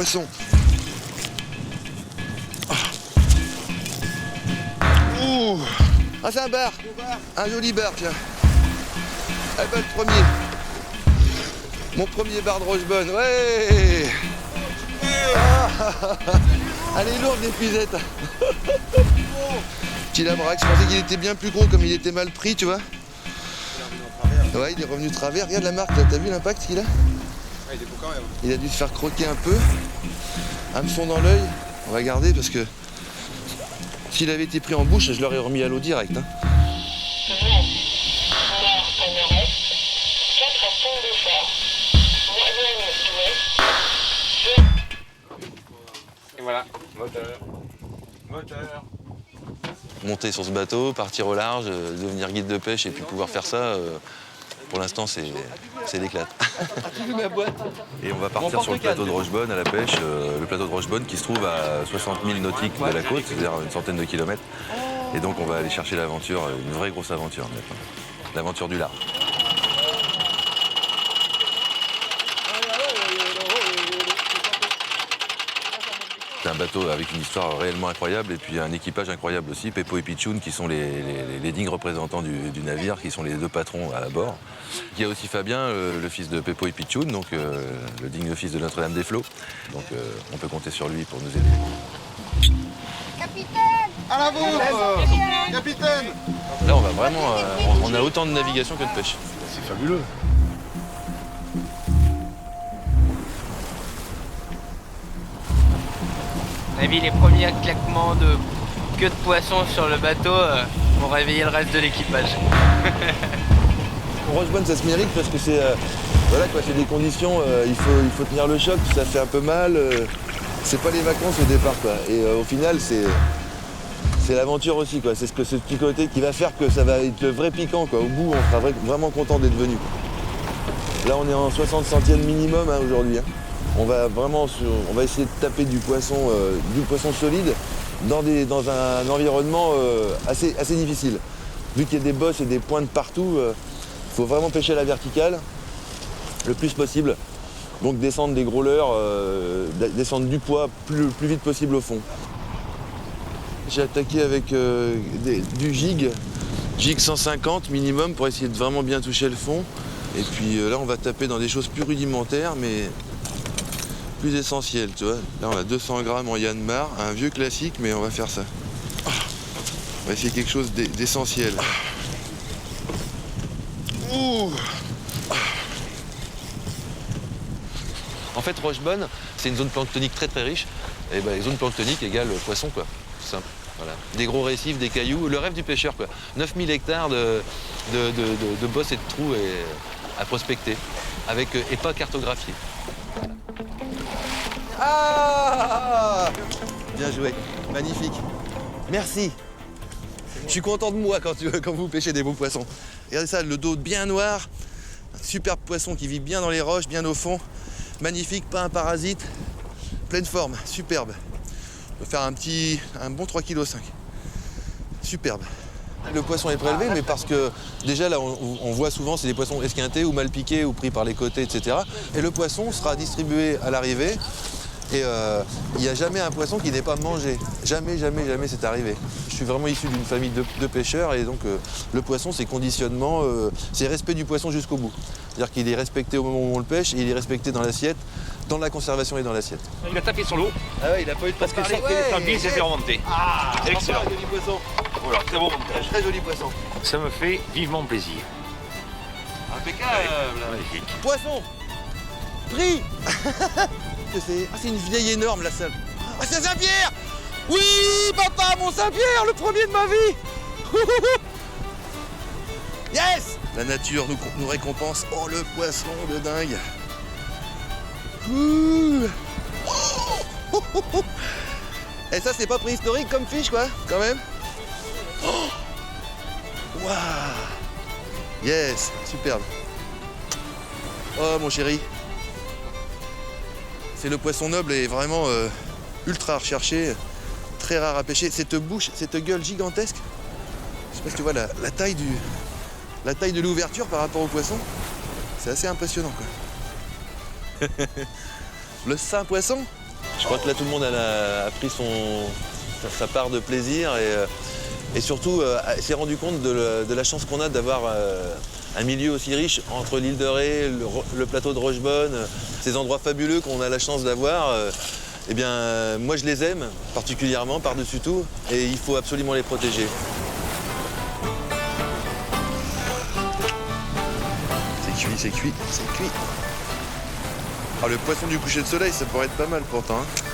poisson. Ouh. Ah, c'est un bar. Un joli bar, tiens. Ah ben, le premier. Mon premier bar de Rochebonne, ouais. Ah, elle est lourde, l'épuisette. Petit labrax, je pensais qu'il était bien plus gros, comme il était mal pris, tu vois. Ouais, il est revenu de travers. Regarde la marque, là, t'as vu l'impact qu'il a? Il est beau quand même. Il a dû se faire croquer un peu. Hameçon dans l'œil. On va garder parce que s'il avait été pris en bouche, je l'aurais remis à l'eau direct. Hein. Et voilà, moteur. Monter sur ce bateau, partir au large, devenir guide de pêche et puis pouvoir faire ça, pour l'instant, c'est l'éclate. Et on va partir sur le plateau de Rochebonne à la pêche, le plateau de Rochebonne qui se trouve à 60 000 nautiques de la côte, c'est-à-dire une centaine de kilomètres. Et donc on va aller chercher l'aventure, une vraie grosse aventure, l'aventure du large. C'est un bateau avec une histoire réellement incroyable et puis un équipage incroyable aussi, Pepo et Pichoun qui sont les dignes représentants du navire, qui sont les deux patrons à bord. Il y a aussi Fabien, le fils de Pepo et Pichoun, donc le digne fils de Notre-Dame-des-Flots. Donc on peut compter sur lui pour nous aider. Capitaine! À la vôtre, capitaine. Là on va vraiment, on a autant de navigation que de pêche. C'est fabuleux. On a vu les premiers claquements de queue de poisson sur le bateau pour réveiller le reste de l'équipage. Rochebonne, ça se mérite parce que c'est voilà quoi, c'est des conditions, il faut tenir le choc, ça fait un peu mal. C'est pas les vacances au départ quoi. Et au final c'est l'aventure aussi quoi. C'est ce petit côté qui va faire que ça va être le vrai piquant quoi. Au bout, on sera vraiment content d'être venu. Là, on est en 60 centièmes minimum hein, aujourd'hui. Hein. On va essayer de taper du poisson solide dans un environnement assez difficile. Vu qu'il y a des bosses et des pointes partout, il faut vraiment pêcher à la verticale le plus possible. Donc descendre des gros leurres, descendre du poids plus vite possible au fond. J'ai attaqué avec du jig 150 minimum pour essayer de vraiment bien toucher le fond. Et puis là, on va taper dans des choses plus rudimentaires, mais plus essentielles, tu vois. Là, on a 200 grammes en Yanmar, un vieux classique, mais on va faire ça. On va essayer quelque chose d'essentiel. En fait, Rochebonne, c'est une zone planctonique très riche. Et ben, les zones planctoniques égale poisson, quoi. Tout simple. Voilà. Des gros récifs, des cailloux, le rêve du pêcheur, quoi. 9000 hectares de bosses et de trous à prospecter, et pas cartographiés. Voilà. Ah! Bien joué, magnifique. Merci. Je suis content de moi quand vous pêchez des beaux poissons. Regardez ça, le dos bien noir, un superbe poisson qui vit bien dans les roches, bien au fond. Magnifique, pas un parasite, pleine forme, superbe. On peut faire un bon 3,5 kg. Superbe. Le poisson est prélevé, mais parce que déjà là, on voit souvent c'est des poissons esquintés ou mal piqués ou pris par les côtés, etc. Et le poisson sera distribué à l'arrivée. Et il n'y a jamais un poisson qui n'est pas mangé. Jamais c'est arrivé. Je suis vraiment issu d'une famille de pêcheurs et donc le poisson, c'est conditionnement, c'est respect du poisson jusqu'au bout. C'est-à-dire qu'il est respecté au moment où on le pêche et il est respecté dans l'assiette, dans la conservation et dans l'assiette. Il a tapé sur l'eau. Ah ouais, il a pas eu de Parce que sortait les sardines, c'était remonté. Ah, excellent. Joli poisson. Voilà, très beau montage. Très joli poisson. Ça me fait vivement plaisir. Impeccable. Magnifique. Poisson pris. C'est une vieille énorme la seule. Ah, c'est Saint-Pierre. Oui, papa, mon Saint-Pierre, le premier de ma vie. Yes. La nature nous récompense. Oh, le poisson de dingue. Et ça, c'est pas préhistorique comme fiche, quoi, quand même. Waouh. Yes, superbe. Oh, mon chéri. C'est le poisson noble et vraiment ultra recherché, très rare à pêcher. Cette bouche, cette gueule gigantesque, je sais pas si tu vois la taille de l'ouverture par rapport au poisson, c'est assez impressionnant quoi. Le saint poisson, Je crois que là tout le monde a pris sa part de plaisir et surtout s'est rendu compte de la chance qu'on a d'avoir un milieu aussi riche entre l'île de Ré, le plateau de Rochebonne, ces endroits fabuleux qu'on a la chance d'avoir. Eh bien, moi je les aime particulièrement par-dessus tout et il faut absolument les protéger. C'est cuit, c'est cuit, c'est cuit. Ah, le poisson du coucher de soleil, ça pourrait être pas mal pourtant. Hein.